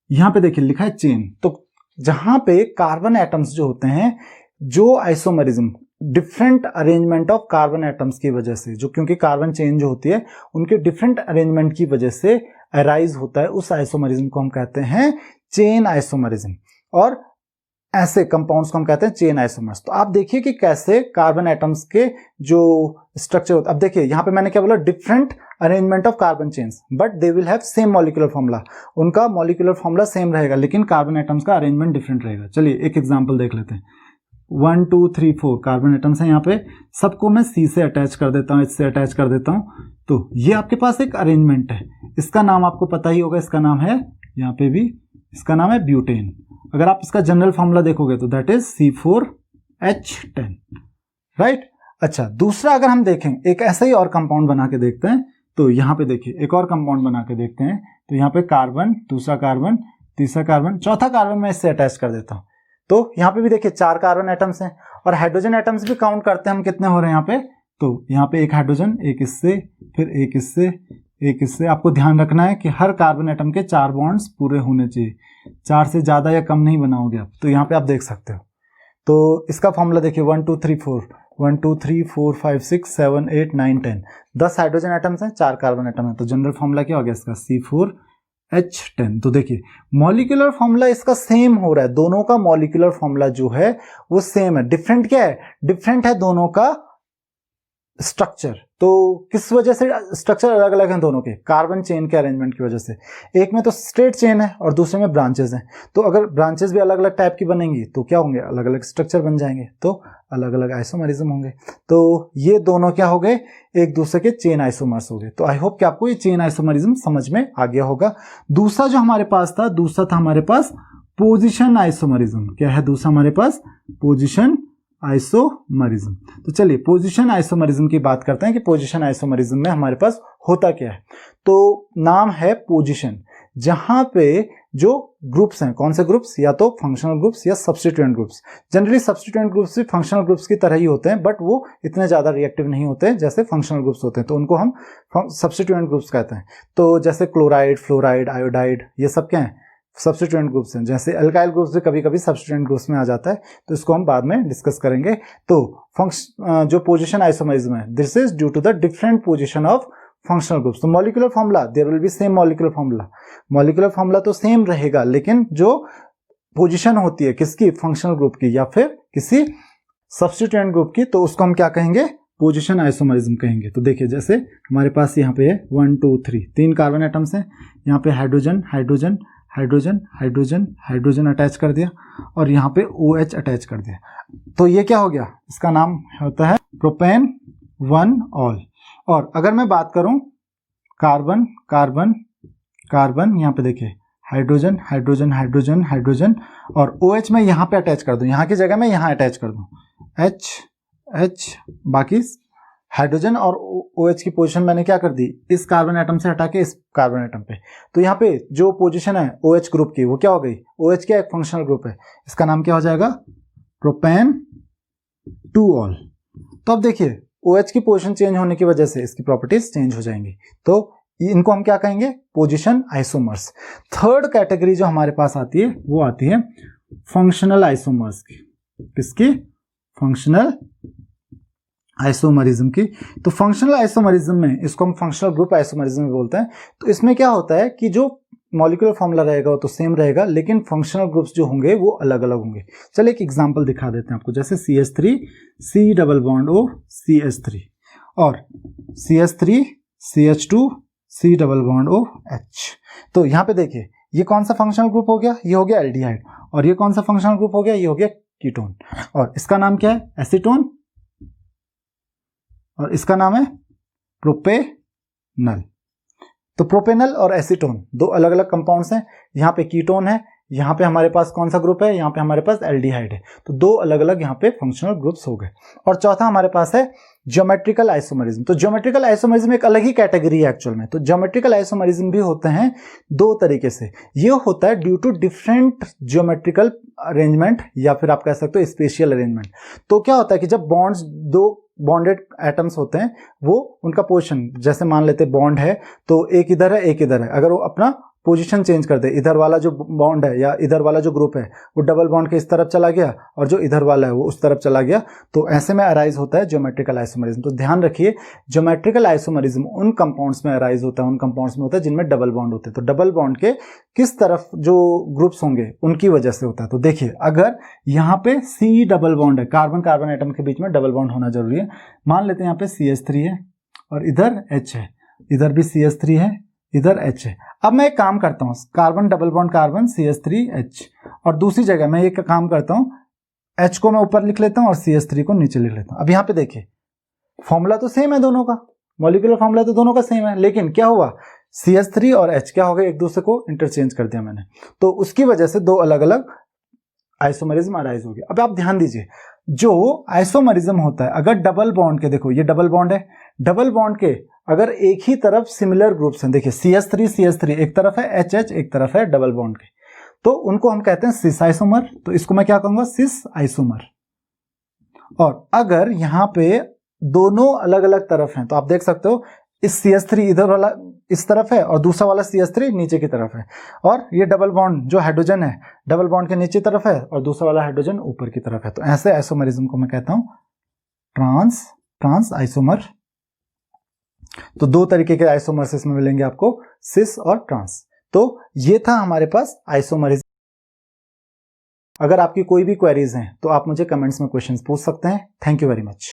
यहां पे देखिए लिखा है चेन। तो जहां पे कार्बन एटम्स जो होते हैं, जो isomerism different arrangement of carbon atoms की वजह से, जो क्योंकि कार्बन चेन जो होती है उनके डिफरेंट अरेंजमेंट की वजह से अराइज होता है, उस आइसोमरिज्म को हम कहते हैं चेन आइसोमरिज्म। और ऐसे कंपाउंड्स को हम कहते हैं चेन आइसोमर्स। तो आप देखिए कि कैसे कार्बन एटम्स के जो स्ट्रक्चर होता है। अब देखिए यहां पे मैंने क्या बोला, different arrangement of carbon chains but they will have same molecular formula. उनका मॉलिक्यूलर फॉर्मूला सेम रहेगा लेकिन कार्बन एटम्स का अरेंजमेंट डिफरेंट रहेगा। चलिए एक एग्जांपल देख लेते हैं। 1 2 3 4 कार्बन एटम्स हैं यहाँ पे, सबको मैं C से अटैच कर देता हूँ, इससे अटैच कर देता हूँ। तो ये आपके पास एक अरेंजमेंट है, इसका नाम आपको पता ही होगा, इसका नाम है, यहाँ पे भी इसका नाम है ब्यूटेन। अगर आप इसका जनरल फॉर्मूला देखोगे तो दैट इज C4H10, राइट। अच्छा, दूसरा अगर हम देखें एक ऐसा ही और कंपाउंड बना के देखते हैं। तो यहाँ पे देखिए एक और कंपाउंड बना के देखते हैं। तो यहाँ पे कार्बन, दूसरा कार्बन, तीसरा कार्बन, चौथा कार्बन मैं इससे अटैच कर देता हूँ। तो यहाँ पे भी देखिए 4 कार्बन एटम्स हैं और हाइड्रोजन एटम्स भी काउंट करते हैं हम कितने हो रहे हैं यहाँ पे। तो यहाँ पे एक हाइड्रोजन, एक इससे, फिर एक इससे, एक इससे। आपको ध्यान रखना है कि हर कार्बन एटम के 4 बॉन्ड्स पूरे होने चाहिए, 4 से ज्यादा या कम नहीं बनाओगे आप। तो यहाँ पे आप देख सकते हो। तो इसका फॉर्मूला देखिए 1 2 3 4 1 2 3 4 5 6 7 8 9 10 10 हाइड्रोजन एटम्स हैं, 4 कार्बन एटम है। तो जनरल फॉर्मूला क्या हो गया इसका, C4H10। तो देखिए मॉलिक्यूलर फॉर्मूला इसका सेम हो रहा है, दोनों का मॉलिक्यूलर फॉर्मूला जो है वो सेम है। डिफरेंट क्या है, डिफरेंट है दोनों का स्ट्रक्चर। तो किस वजह से स्ट्रक्चर अलग अलग हैं दोनों के, कार्बन चेन के अरेंजमेंट की वजह से। एक में तो स्ट्रेट चेन है और दूसरे में ब्रांचेस हैं। तो अगर ब्रांचेस भी अलग अलग टाइप की बनेंगी तो क्या होंगे, अलग अलग स्ट्रक्चर बन जाएंगे, तो अलग अलग आइसोमरिज्म होंगे। तो ये दोनों क्या हो गए, एक दूसरे के चेन आइसोमर्स हो गए। तो आई होप कि आपको ये चेन आइसोमरिज्म समझ में आ गया होगा। दूसरा जो हमारे पास था, दूसरा था हमारे पास पोजिशन आइसोमरिज्म। क्या है दूसरा हमारे पास, पोजिशन आइसोमरिज्म। तो चलिए पोजीशन आइसोमरिज्म की बात करते हैं कि पोजीशन आइसोमरिज्म में हमारे पास होता क्या है। तो नाम है पोजीशन, जहां पे जो ग्रुप्स हैं, कौन से ग्रुप्स, या तो फंक्शनल ग्रुप्स या substituent groups. Generally substituent groups भी फंक्शनल ग्रुप्स की तरह ही होते हैं बट वो इतने ज्यादा रिएक्टिव नहीं होते जैसे फंक्शनल ग्रुप्स होते हैं, तो उनको हम सब्स्टिट्यूएंट ग्रुप्स कहते हैं। तो जैसे क्लोराइड, फ्लोराइड, आयोडाइड, ये सब क्या है, सब्स्टिट्यूएंट ग्रुप्स हैं। जैसे अल्काइल ग्रुप्स भी कभी कभी सब्स्टिट्यूएंट ग्रुप्स में आ जाता है, तो इसको हम बाद में डिस्कस करेंगे। तो जो पोजीशन आइसोमरिज्म है, this is due to the different position of functional groups. तो molecular formula, there will be same molecular formula, molecular formula तो सेम रहेगा, लेकिन जो पोजीशन होती है किसकी, फंक्शनल ग्रुप की या फिर किसी सब्स्टिट्यूएंट ग्रुप की, तो उसको हम क्या कहेंगे, पोजीशन आइसोमरिज्म कहेंगे। तो देखिए जैसे हमारे पास यहाँ पे है 1 2 3 3 कार्बन एटम्स हैं, यहाँ पे hydrogen hydrogen hydrogen hydrogen hydrogen attach कर दिया और यहाँ पे OH अटैच कर दिया। तो ये क्या हो गया, इसका नाम होता है प्रोपेन 1 ऑल। और अगर मैं बात करूं कार्बन कार्बन कार्बन, यहाँ पे देखिए हाइड्रोजन हाइड्रोजन हाइड्रोजन हाइड्रोजन और OH मैं यहाँ पे अटैच कर दूं, यहाँ की जगह मैं यहाँ अटैच कर दूं H, बाकी हाइड्रोजन और OH की पोजीशन मैंने क्या कर दी, इस कार्बन एटम से हटा के इस कार्बन एटम पे। तो यहाँ पे जो पोजीशन है OH ग्रुप की वो क्या हो गई, OH क्या एक फंक्शनल ग्रुप है, इसका नाम क्या हो जाएगा, प्रोपेन 2 ऑल। तो अब देखिए OH की पोजीशन चेंज होने की वजह से इसकी प्रॉपर्टीज चेंज हो जाएंगी, तो इनको हम क्या कहेंगे, पोजीशन आइसोमर्स। थर्ड कैटेगरी जो हमारे पास आती है वो आती है फंक्शनल आइसोमर्स की। किसकी, फंक्शनल आइसोमरिज्म की। तो फंक्शनल आइसोमरिज्म में, इसको हम फंक्शनल ग्रुप आइसोमरिज्म बोलते हैं। तो इसमें क्या होता है कि जो मॉलिक्यूलर फॉर्मूला रहेगा वो तो सेम रहेगा, लेकिन फंक्शनल ग्रुप्स जो होंगे वो अलग अलग होंगे। चलिए एक एग्जांपल दिखा देते हैं आपको, जैसे CH3 C double bond O CH3 और CH3 CH2 C double bond O H। तो यहाँ पे देखिए ये कौन सा फंक्शनल ग्रुप हो गया, ये हो गया एल्डिहाइड, और ये कौन सा फंक्शनल ग्रुप हो गया, ये हो गया कीटोन, और इसका नाम क्या है? एसीटोन, और इसका नाम है प्रोपेनल। तो प्रोपेनल और एसीटोन दो अलग अलग कंपाउंड्स हैं। यहाँ पे कीटोन है, यहाँ पे हमारे पास कौन सा ग्रुप है? यहाँ पे हमारे पास एल्डिहाइड है। तो दो अलग अलग यहाँ पे फंक्शनल ग्रुप्स हो गए। और चौथा हमारे पास है ज्योमेट्रिकल आइसोमरिज्म। तो ज्योमेट्रिकल आइसोमरिज्म एक अलग ही कैटेगरी है एक्चुअल में। तो ज्योमेट्रिकल आइसोमरिज्म भी होते हैं दो तरीके से। ये होता है due to different geometrical arrangement, या फिर आप कह सकते हो स्पेशियल अरेंजमेंट। तो क्या होता है कि जब बॉन्ड्स, दो बॉन्डेड एटम्स होते हैं, वो उनका पोजीशन, जैसे मान लेते बॉन्ड है तो एक इधर है एक इधर है, अगर वो अपना पोजीशन चेंज कर दे, इधर वाला जो बॉन्ड है या इधर वाला जो ग्रुप है वो डबल बॉन्ड के इस तरफ चला गया और जो इधर वाला है वो उस तरफ चला गया, तो ऐसे में अराइज होता है ज्योमेट्रिकल आइसोमरिज्म। तो ध्यान रखिए, ज्योमेट्रिकल आइसोमरिज्म उन कंपाउंड्स में अराइज होता है, उन कंपाउंड्स में होता है जिनमें डबल बॉन्ड होते हैं। तो डबल बॉन्ड के किस तरफ जो ग्रुप्स होंगे उनकी वजह से होता है। तो देखिए, अगर यहाँ पे C डबल बॉन्ड है, कार्बन कार्बन एटम के बीच में डबल बॉन्ड होना जरूरी है। मान लेते हैं यहाँ पे CH3 है और इधर H है, इधर भी CH3 है, इधर H है। अब मैं एक काम करता हूँ, carbon double bond carbon CH3H, और दूसरी जगह मैं एक काम करता हूँ, H को मैं ऊपर लिख लेता हूँ और CH3 को नीचे लिख लेता हूँ। अब यहाँ पे देखिए, फॉर्मूला तो सेम है दोनों का, मॉलिक्यूलर फॉर्मूला तो दोनों का सेम है, लेकिन क्या हुआ, CH3 और H क्या हो गए, एक दूसरे को इंटरचेंज कर दिया मैंने, तो उसकी वजह से दो अलग अलग आइसोमरिज्म अराइज हो गया। अब आप ध्यान दीजिए, जो आइसोमरिज्म होता है, अगर डबल बॉन्ड के, देखो ये डबल बॉन्ड है, डबल बॉन्ड के अगर एक ही तरफ सिमिलर ग्रुप्स हैं, देखिए CH3 एक तरफ है, HH एक तरफ है डबल बॉन्ड के, तो उनको हम कहते हैं सिस आइसोमर। तो इसको मैं क्या कहूंगा, सिस आइसोमर। और अगर यहाँ पे दोनों अलग अलग तरफ हैं, तो आप देख सकते हो इस CH3 इधर वाला इस तरफ है और दूसरा वाला CH3 नीचे की तरफ है, और ये डबल बॉन्ड जो हाइड्रोजन है डबल बॉन्ड के नीचे तरफ है और दूसरा वाला हाइड्रोजन ऊपर की तरफ है। तो ऐसे आइसोमरिज्म को मैं कहता हूं ट्रांस आइसोमर। तो दो तरीके के आइसोमर्स इसमें मिलेंगे आपको, सिस और ट्रांस। तो ये था हमारे पास आइसोमरिज्म। अगर आपकी कोई भी क्वेरीज हैं तो आप मुझे कमेंट्स में क्वेश्चंस पूछ सकते हैं। Thank you very much.